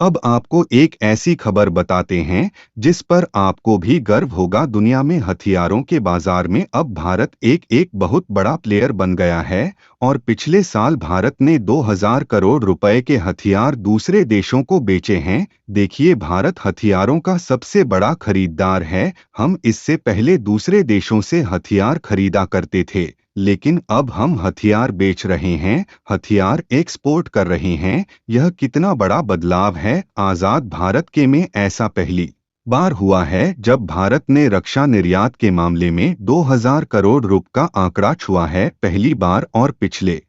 अब आपको एक ऐसी खबर बताते हैं जिस पर आपको भी गर्व होगा। दुनिया में हथियारों के बाजार में अब भारत एक एक बहुत बड़ा प्लेयर बन गया है और पिछले साल भारत ने 2000 करोड़ रुपए के हथियार दूसरे देशों को बेचे हैं। देखिए, भारत हथियारों का सबसे बड़ा खरीदार है। हम इससे पहले दूसरे देशों से हथियार खरीदा करते थे, लेकिन अब हम हथियार बेच रहे हैं, हथियार एक्सपोर्ट कर रहे हैं। यह कितना बड़ा बदलाव है। आजाद भारत के में ऐसा पहली बार हुआ है जब भारत ने रक्षा निर्यात के मामले में 2000 करोड़ रुपए का आंकड़ा छुआ है, पहली बार। और पिछले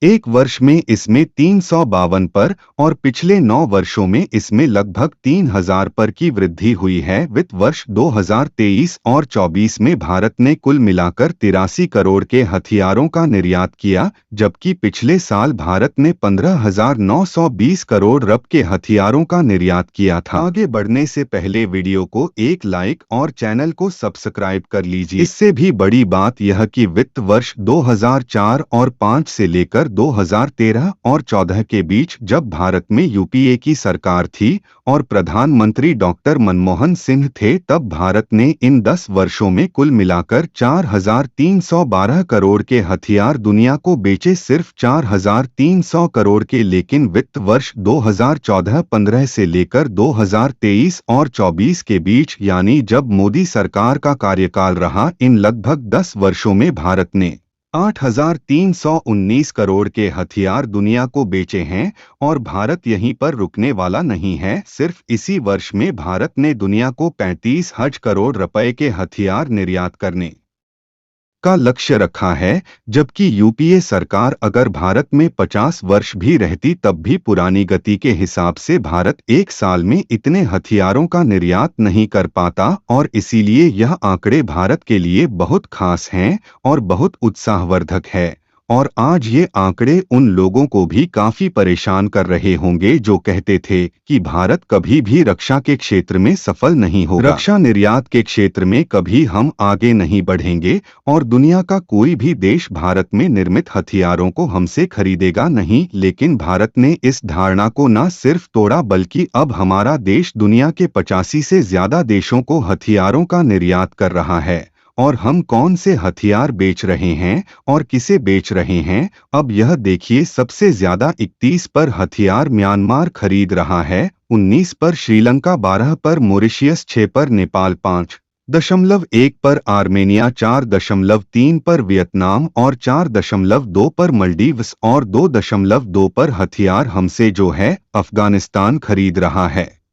एक वर्ष में इसमें 352 पर और पिछले 9 वर्षों में इसमें लगभग 3000 पर की वृद्धि हुई है। वित्त वर्ष 2023 और 24 में भारत ने कुल मिलाकर 83 करोड़ के हथियारों का निर्यात किया, जबकि पिछले साल भारत ने 15,920 करोड़ रुपए के हथियारों का निर्यात किया था। आगे बढ़ने से पहले वीडियो को एक लाइक और चैनल को सब्सक्राइब कर लीजिए। इससे भी बड़ी बात यह कि वित्त वर्ष 2004 और 5 से लेकर 2013 और 14 के बीच, जब भारत में यूपीए की सरकार थी और प्रधानमंत्री डॉक्टर मनमोहन सिंह थे, तब भारत ने इन 10 वर्षों में कुल मिलाकर 4312 करोड़ के हथियार दुनिया को बेचे, सिर्फ 4300 करोड़ के। लेकिन वित्त वर्ष 2014-15 से लेकर 2023 और 24 के बीच, यानी जब मोदी सरकार का कार्यकाल रहा, इन लगभग 10 वर्षों में भारत ने 8319 करोड़ के हथियार दुनिया को बेचे हैं। और भारत यहीं पर रुकने वाला नहीं है। सिर्फ इसी वर्ष में भारत ने दुनिया को 35,000 करोड़ रुपए के हथियार निर्यात करने का लक्ष्य रखा है, जबकि यूपीए सरकार अगर भारत में 50 वर्ष भी रहती तब भी पुरानी गति के हिसाब से भारत एक साल में इतने हथियारों का निर्यात नहीं कर पाता। और इसीलिए यह आंकड़े भारत के लिए बहुत खास हैं और बहुत उत्साहवर्धक है। और आज ये आंकड़े उन लोगों को भी काफी परेशान कर रहे होंगे जो कहते थे कि भारत कभी भी रक्षा के क्षेत्र में सफल नहीं होगा, रक्षा निर्यात के क्षेत्र में कभी हम आगे नहीं बढ़ेंगे और दुनिया का कोई भी देश भारत में निर्मित हथियारों को हमसे खरीदेगा नहीं। लेकिन भारत ने इस धारणा को न सिर्फ तोड़ा, बल्कि अब हमारा देश दुनिया के 85 से ज्यादा देशों को हथियारों का निर्यात कर रहा है। और हम कौन से हथियार बेच रहे हैं और किसे बेच रहे हैं, अब यह देखिए। सबसे ज्यादा 31 पर हथियार म्यांमार खरीद रहा है, 19 पर श्रीलंका, 12 पर मॉरिशस, 6 पर नेपाल, 5.1 पर आर्मेनिया, 4.3 पर वियतनाम और 4.2 पर मालदीव्स और 2.2 पर हथियार हमसे जो है अफगानिस्तान खरीद रहा है।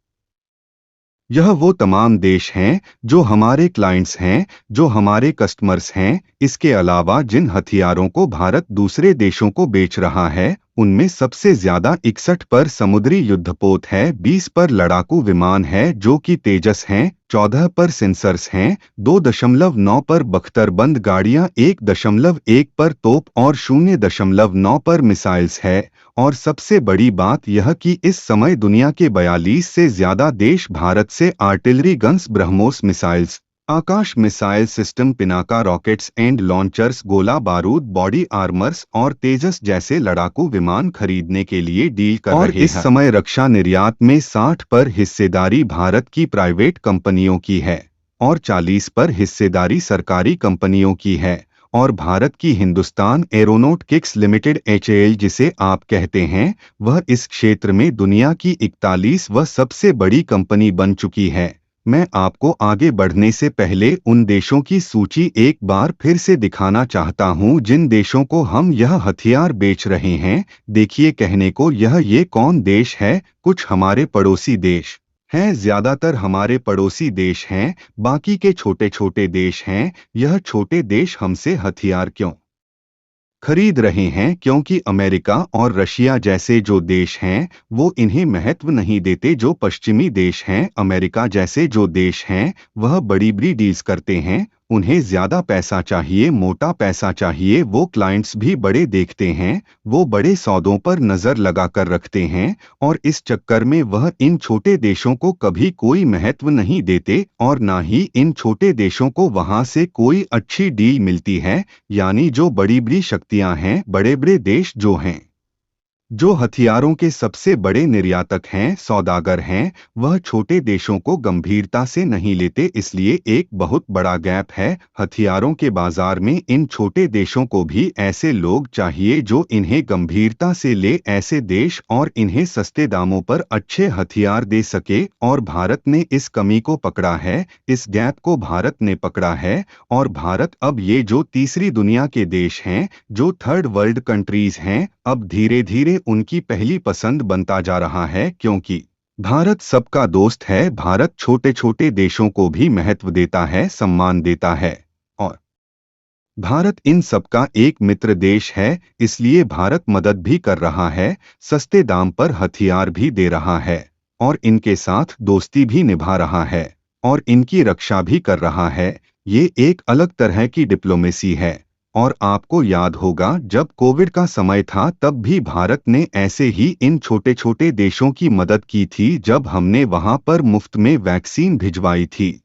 यह वो तमाम देश हैं जो हमारे क्लाइंट्स हैं, जो हमारे कस्टमर्स हैं। इसके अलावा जिन हथियारों को भारत दूसरे देशों को बेच रहा है, उनमें सबसे ज्यादा 61 पर समुद्री युद्धपोत है, 20 पर लड़ाकू विमान है जो कि तेजस हैं, 14 पर सेंसर्स हैं, 2.9 पर बख्तरबंद गाड़ियां, 1.1 पर तोप और 0.9 पर मिसाइल्स है। और सबसे बड़ी बात यह कि इस समय दुनिया के 42 से ज्यादा देश भारत से artillery guns, BrahMos missiles, Akash missile system, Pinaka rockets and launchers, गोला बारूद, बॉडी आर्मर्स और तेजस जैसे लड़ाकू विमान खरीदने के लिए डील कर रहे हैं। और इस समय रक्षा निर्यात में 60 पर हिस्सेदारी भारत की प्राइवेट कंपनियों की है और 40 पर हिस्सेदारी सरकारी कंपनियों की है। और भारत की हिंदुस्तान एरोनॉटिक्स लिमिटेड HAL जिसे आप कहते हैं, वह इस क्षेत्र में दुनिया की 41वीं सबसे बड़ी कंपनी बन चुकी है। मैं आपको आगे बढ़ने से पहले उन देशों की सूची एक बार फिर से दिखाना चाहता हूं जिन देशों को हम यह हथियार बेच रहे हैं। देखिए, कहने को ये कौन देश है, कुछ हमारे पड़ोसी देश हैं, ज्यादातर हमारे पड़ोसी देश हैं, बाकी के छोटे छोटे देश हैं। यह छोटे देश हमसे हथियार क्यों खरीद रहे हैं? क्योंकि अमेरिका और रशिया जैसे जो देश हैं वो इन्हें महत्व नहीं देते। जो पश्चिमी देश हैं, अमेरिका जैसे जो देश हैं, वह बड़ी बड़ी डील्स करते हैं, उन्हें ज्यादा पैसा चाहिए, मोटा पैसा चाहिए। वो क्लाइंट्स भी बड़े देखते हैं, वो बड़े सौदों पर नजर लगा कर रखते हैं और इस चक्कर में वह इन छोटे देशों को कभी कोई महत्व नहीं देते और ना ही इन छोटे देशों को वहां से कोई अच्छी डील मिलती है। यानी जो बड़ी बड़ी शक्तियां हैं, बड़े बड़े देश जो हैं, जो हथियारों के सबसे बड़े निर्यातक हैं, सौदागर हैं, वह छोटे देशों को गंभीरता से नहीं लेते। इसलिए एक बहुत बड़ा गैप है हथियारों के बाजार में। इन छोटे देशों को भी ऐसे लोग चाहिए जो इन्हें गंभीरता से ले, ऐसे देश, और इन्हें सस्ते दामों पर अच्छे हथियार दे सके। और भारत ने इस कमी को पकड़ा है, इस गैप को भारत ने पकड़ा है। और भारत अब ये जो तीसरी दुनिया के देश हैं, जो थर्ड वर्ल्ड कंट्रीज हैं, अब धीरे धीरे उनकी पहली पसंद बनता जा रहा है, क्योंकि भारत सबका दोस्त है। भारत छोटे छोटे देशों को भी महत्व देता है, सम्मान देता है, और भारत इन सबका एक मित्र देश है। इसलिए भारत मदद भी कर रहा है, सस्ते दाम पर हथियार भी दे रहा है, और इनके साथ दोस्ती भी निभा रहा है, और इनकी रक्षा भी कर रहा है। ये एक अलग तरह की डिप्लोमेसी है। और आपको याद होगा, जब कोविड का समय था तब भी भारत ने ऐसे ही इन छोटे छोटे देशों की मदद की थी, जब हमने वहां पर मुफ्त में वैक्सीन भिजवाई थी।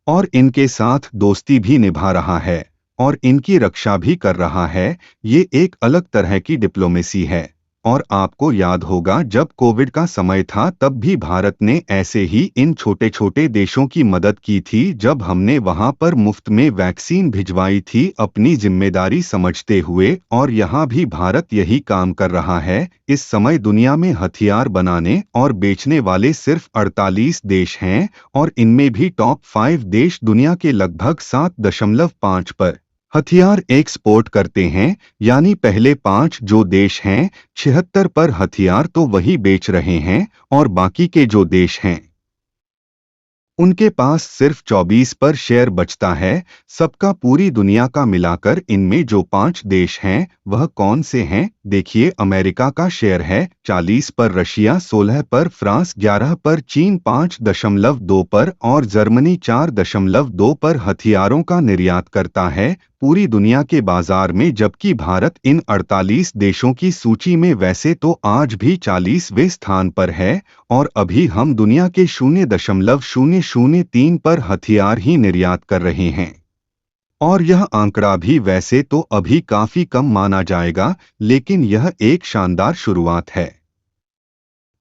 और इनके साथ दोस्ती भी निभा रहा है, और इनकी रक्षा भी कर रहा है। ये एक अलग तरह की डिप्लोमेसी है। और आपको याद होगा, जब कोविड का समय था तब भी भारत ने ऐसे ही इन छोटे छोटे देशों की मदद की थी, जब हमने वहां पर मुफ्त में वैक्सीन भिजवाई थी, अपनी जिम्मेदारी समझते हुए। और यहाँ भी भारत यही काम कर रहा है। इस समय दुनिया में हथियार बनाने और बेचने वाले सिर्फ 48 देश हैं, और इनमें भी टॉप 5 देश दुनिया के लगभग 7.5 पर हथियार एक्सपोर्ट करते हैं। यानी पहले 5 जो देश हैं, 76 पर हथियार तो वही बेच रहे हैं, और बाकी के जो देश हैं उनके पास सिर्फ 24 पर शेयर बचता है। सबका पूरी दुनिया का मिलाकर इनमें जो 5 देश हैं वह कौन से हैं? देखिए, अमेरिका का शेयर है 40 पर, रशिया 16 पर, फ्रांस 11 पर, चीन 5.2 पर, और जर्मनी 4.2 पर हथियारों का निर्यात करता है पूरी दुनिया के बाजार में। जबकि भारत इन 48 देशों की सूची में वैसे तो आज भी 40वें स्थान पर है, और अभी हम दुनिया के 0.003 पर हथियार ही निर्यात कर रहे हैं। और यह आंकड़ा भी वैसे तो अभी काफी कम माना जाएगा, लेकिन यह एक शानदार शुरुआत है।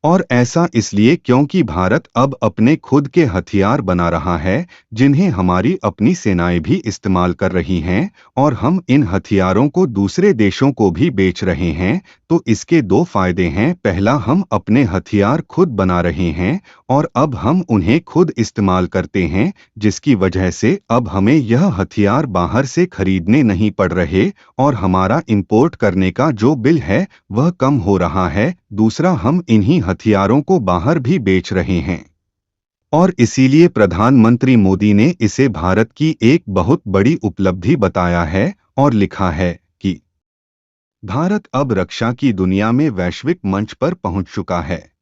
और ऐसा इसलिए क्योंकि भारत अब अपने खुद के हथियार बना रहा है, जिन्हें हमारी अपनी सेनाएं भी इस्तेमाल कर रही हैं, और हम इन हथियारों को दूसरे देशों को भी बेच रहे हैं। तो इसके 2 फायदे हैं। पहला, हम अपने हथियार खुद बना रहे हैं, और अब हम उन्हें खुद इस्तेमाल करते हैं, जिसकी वजह से अब हमें यह हथियार बाहर से खरीदने नहीं पड़ रहे, और हमारा इंपोर्ट करने का जो बिल है वह कम हो रहा है। दूसरा, हम इन्हीं हथियारों को बाहर भी बेच रहे हैं। और इसीलिए प्रधानमंत्री मोदी ने इसे भारत की एक बहुत बड़ी उपलब्धि बताया है, और लिखा है कि भारत अब रक्षा की दुनिया में वैश्विक मंच पर पहुंच चुका है।